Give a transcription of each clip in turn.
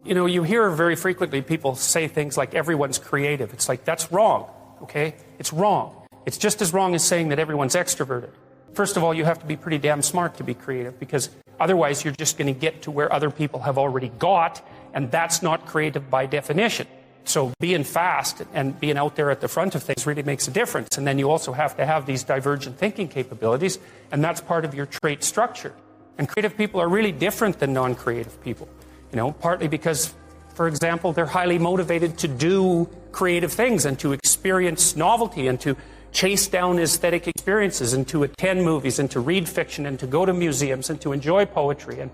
You know, you hear very frequently people say things like everyone's creative. It's like, that's wrong, okay? It's wrong. It's just as wrong as saying that everyone's extroverted. First of all, you have to be pretty damn smart to be creative, because otherwise you're just going to get to where other people have already got, and that's not creative by definition. So being fast and being out there at the front of things really makes a difference. And then you also have to have these divergent thinking capabilities, and that's part of your trait structure. And creative people are really different than non-creative people. You know, partly because, for example, they're highly motivated to do creative things and to experience novelty and to chase down aesthetic experiences and to attend movies and to read fiction and to go to museums and to enjoy poetry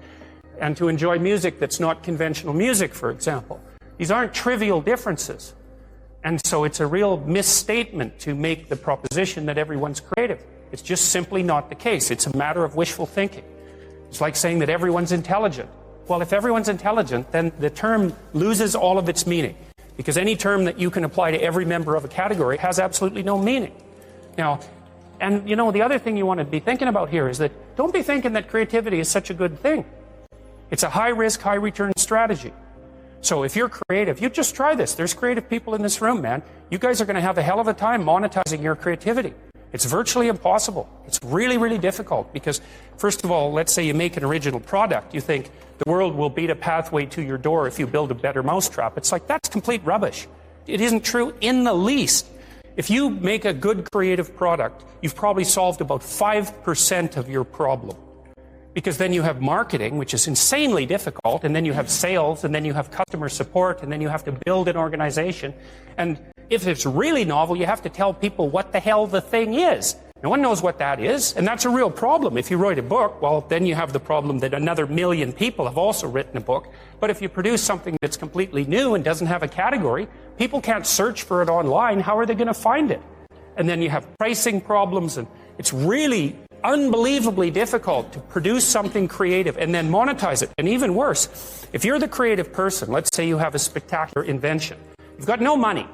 and to enjoy music that's not conventional music, for example. These aren't trivial differences. And so it's a real misstatement to make the proposition that everyone's creative. It's just simply not the case. It's a matter of wishful thinking. It's like saying that everyone's intelligent. Well, if everyone's intelligent, then the term loses all of its meaning, because any term that you can apply to every member of a category has absolutely no meaning. Now, and you know, the other thing you want to be thinking about here is that don't be thinking that creativity is such a good thing. It's a high-risk, high-return strategy. So if you're creative, you just try this. There's creative people in this room, man. You guys are going to have a hell of a time monetizing your creativity. It's virtually impossible. It's really, really difficult because, first of all, let's say you make an original product. You think the world will beat a pathway to your door if you build a better mousetrap. It's like, that's complete rubbish. It isn't true in the least. If you make a good creative product, you've probably solved about 5% of your problem. Because then you have marketing, which is insanely difficult, and then you have sales, and then you have customer support, and then you have to build an organization. And if it's really novel, you have to tell people what the hell the thing is. No one knows what that is, and that's a real problem. If you write a book, well, then you have the problem that another million people have also written a book. But if you produce something that's completely new and doesn't have a category, people can't search for it online. How are they going to find it? And then you have pricing problems, and it's really unbelievably difficult to produce something creative and then monetize it. And even worse, if you're the creative person, let's say you have a spectacular invention. You've got no money,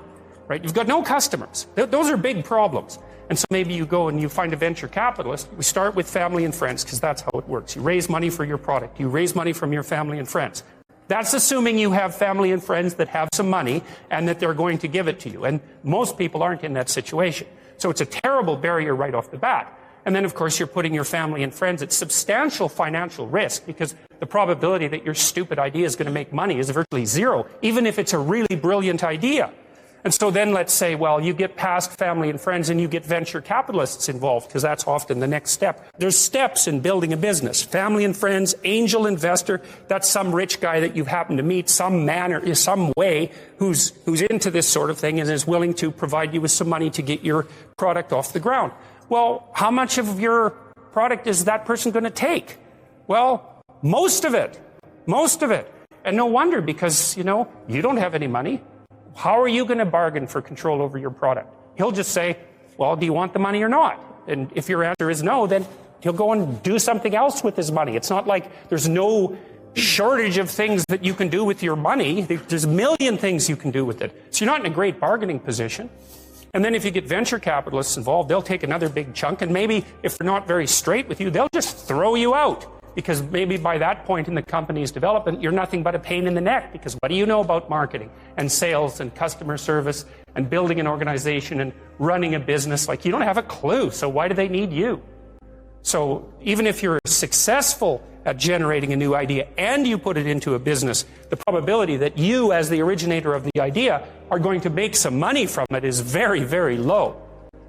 right? You've got no customers. Those are big problems. And so maybe you go and you find a venture capitalist. We start with family and friends because that's how it works. You raise money for your product. You raise money from your family and friends. That's assuming you have family and friends that have some money and that they're going to give it to you. And most people aren't in that situation. So it's a terrible barrier right off the bat. And then, of course, you're putting your family and friends at substantial financial risk because the probability that your stupid idea is going to make money is virtually zero, even if it's a really brilliant idea. And so then let's say, well, you get past family and friends and you get venture capitalists involved, because that's often the next step. There's steps in building a business. Family and friends, angel investor, that's some rich guy that you've happened to meet, some man or some way who's into this sort of thing and is willing to provide you with some money to get your product off the ground. Well, how much of your product is that person going to take? Well, most of it. Most of it. And no wonder, because, you know, you don't have any money. How are you going to bargain for control over your product? He'll just say, well, do you want the money or not? And if your answer is no, then he'll go and do something else with his money. It's not like there's no shortage of things that you can do with your money. There's a million things you can do with it. So you're not in a great bargaining position. And then if you get venture capitalists involved, they'll take another big chunk, and maybe if they're not very straight with you, they'll just throw you out. Because maybe by that point in the company's development, you're nothing but a pain in the neck, because what do you know about marketing and sales and customer service and building an organization and running a business? Like, you don't have a clue, so why do they need you? So even if you're successful at generating a new idea and you put it into a business, the probability that you, as the originator of the idea, are going to make some money from it is very, very low.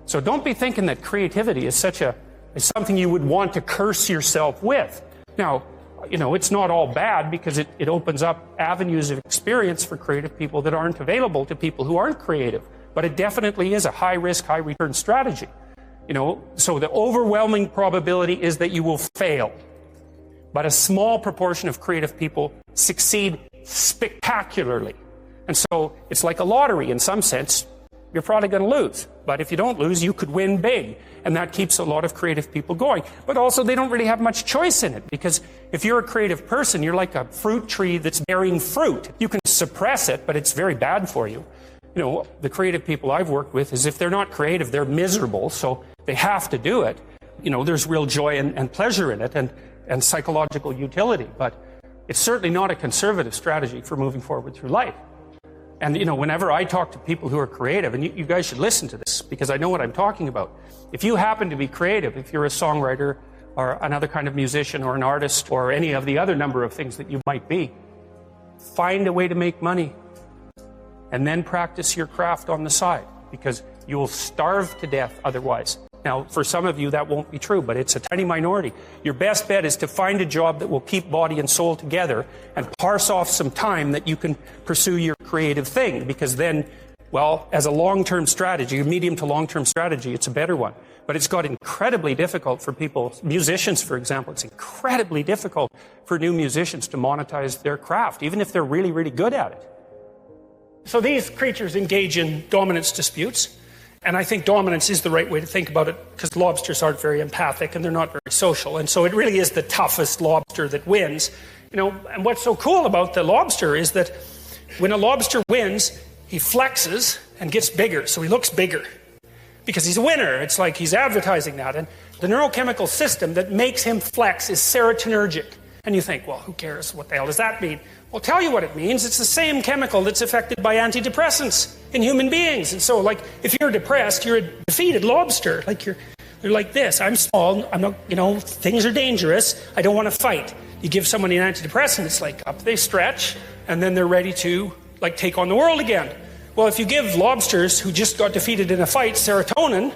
So don't be thinking that creativity is something you would want to curse yourself with. Now, you know, it's not all bad, because it opens up avenues of experience for creative people that aren't available to people who aren't creative. But it definitely is a high-risk, high-return strategy. You know, so the overwhelming probability is that you will fail. But a small proportion of creative people succeed spectacularly. And so it's like a lottery in some sense. You're probably going to lose. But if you don't lose, you could win big. And that keeps a lot of creative people going. But also, they don't really have much choice in it, because if you're a creative person, you're like a fruit tree that's bearing fruit. You can suppress it, but it's very bad for you. You know, the creative people I've worked with is if they're not creative, they're miserable, so they have to do it. You know, there's real joy and pleasure in it and psychological utility. But It's certainly not a conservative strategy for moving forward through life. And, whenever I talk to people who are creative, and you guys should listen to this because I know what I'm talking about. If you happen to be creative, if you're a songwriter or another kind of musician or an artist or any of the other number of things that you might be, find a way to make money and then practice your craft on the side, because you will starve to death otherwise. Now, for some of you, that won't be true, but it's a tiny minority. Your best bet is to find a job that will keep body and soul together and parse off some time that you can pursue your creative thing, because then, well, as a long-term strategy, a medium to long-term strategy, it's a better one. But it's got incredibly difficult for people, musicians, for example, it's incredibly difficult for new musicians to monetize their craft, even if they're really, really good at it. So these creatures engage in dominance disputes. And I think dominance is the right way to think about it, because lobsters aren't very empathic and they're not very social. And so it really is the toughest lobster that wins. And what's so cool about the lobster is that when a lobster wins, he flexes and gets bigger. So he looks bigger because he's a winner. It's like he's advertising that. And the neurochemical system that makes him flex is serotonergic. And you think, well, who cares? What the hell does that mean? Well, I'll tell you what it means. It's the same chemical that's affected by antidepressants in human beings. And so, if you're depressed, you're a defeated lobster. You're like this. I'm small. I'm not, things are dangerous. I don't want to fight. You give someone an antidepressant, it's like up they stretch, and then they're ready to, take on the world again. Well, if you give lobsters who just got defeated in a fight serotonin,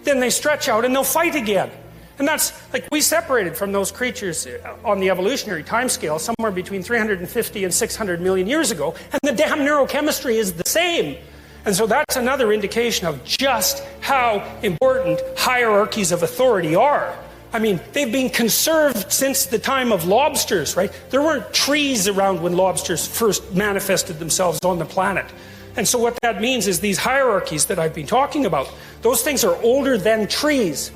then they stretch out and they'll fight again. And that's, we separated from those creatures on the evolutionary timescale somewhere between 350 and 600 million years ago, and the damn neurochemistry is the same. And so that's another indication of just how important hierarchies of authority are. I mean, they've been conserved since the time of lobsters, right? There weren't trees around when lobsters first manifested themselves on the planet. And so what that means is these hierarchies that I've been talking about, those things are older than trees.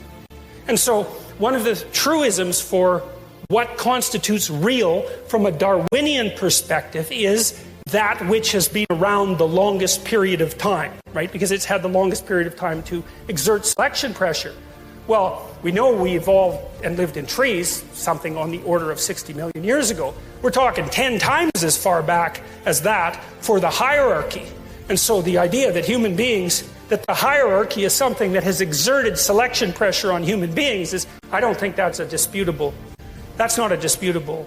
And so one of the truisms for what constitutes real from a Darwinian perspective is that which has been around the longest period of time, right? Because it's had the longest period of time to exert selection pressure. Well, we know we evolved and lived in trees, something on the order of 60 million years ago. We're talking 10 times as far back as that for the hierarchy. And so the idea that human beings, that the hierarchy is something that has exerted selection pressure on human beings is, I don't think that's not a disputable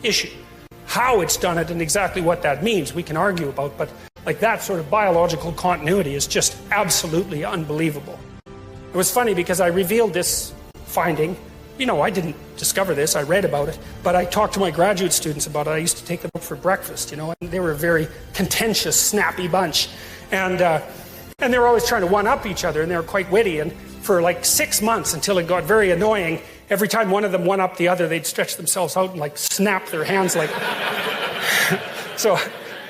issue. How it's done it and exactly what that means, we can argue about, but that sort of biological continuity is just absolutely unbelievable. It was funny because I revealed this finding. I didn't discover this, I read about it, but I talked to my graduate students about it. I used to take them up for breakfast, and they were a very contentious, snappy bunch. And they were always trying to one-up each other, and they were quite witty. And for 6 months, until it got very annoying, every time one of them one-upped the other, they'd stretch themselves out and snap their hands So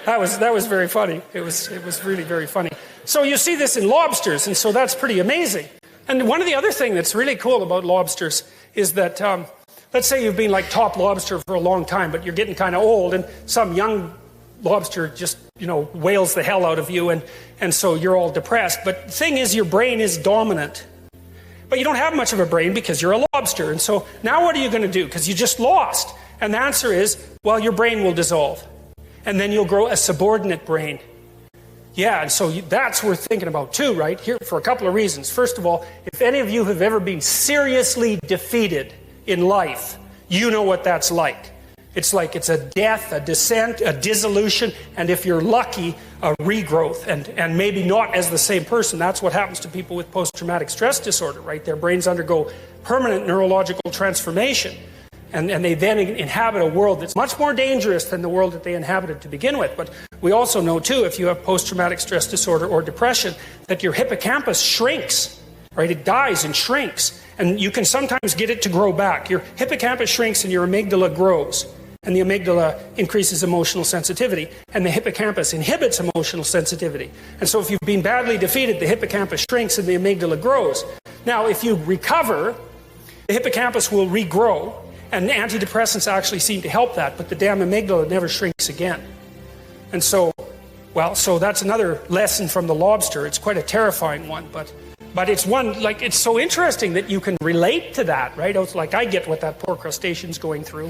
that was very funny. It was really very funny. So you see this in lobsters, and so that's pretty amazing. And one of the other things that's really cool about lobsters is that, let's say you've been top lobster for a long time, but you're getting kind of old, and some young lobster just, whales the hell out of you, and so you're all depressed. But the thing is, your brain is dominant. But you don't have much of a brain because you're a lobster. And so now what are you going to do? Because you just lost. And the answer is, well, your brain will dissolve. And then you'll grow a subordinate brain. Yeah, and so that's worth thinking about too, right? Here, for a couple of reasons. First of all, if any of you have ever been seriously defeated in life, you know what that's like. It's it's a death, a descent, a dissolution, and if you're lucky, a regrowth, and maybe not as the same person. That's what happens to people with post-traumatic stress disorder, right? Their brains undergo permanent neurological transformation, and they then inhabit a world that's much more dangerous than the world that they inhabited to begin with. But we also know, too, if you have post-traumatic stress disorder or depression, that your hippocampus shrinks, right? It dies and shrinks, and you can sometimes get it to grow back. Your hippocampus shrinks and your amygdala grows. And the amygdala increases emotional sensitivity, and the hippocampus inhibits emotional sensitivity. And so if you've been badly defeated, the hippocampus shrinks and the amygdala grows. Now, if you recover, the hippocampus will regrow, and antidepressants actually seem to help that, but the damn amygdala never shrinks again. And so, so that's another lesson from the lobster. It's quite a terrifying one, but it's one, it's so interesting that you can relate to that, right? It's I get what that poor crustacean's going through.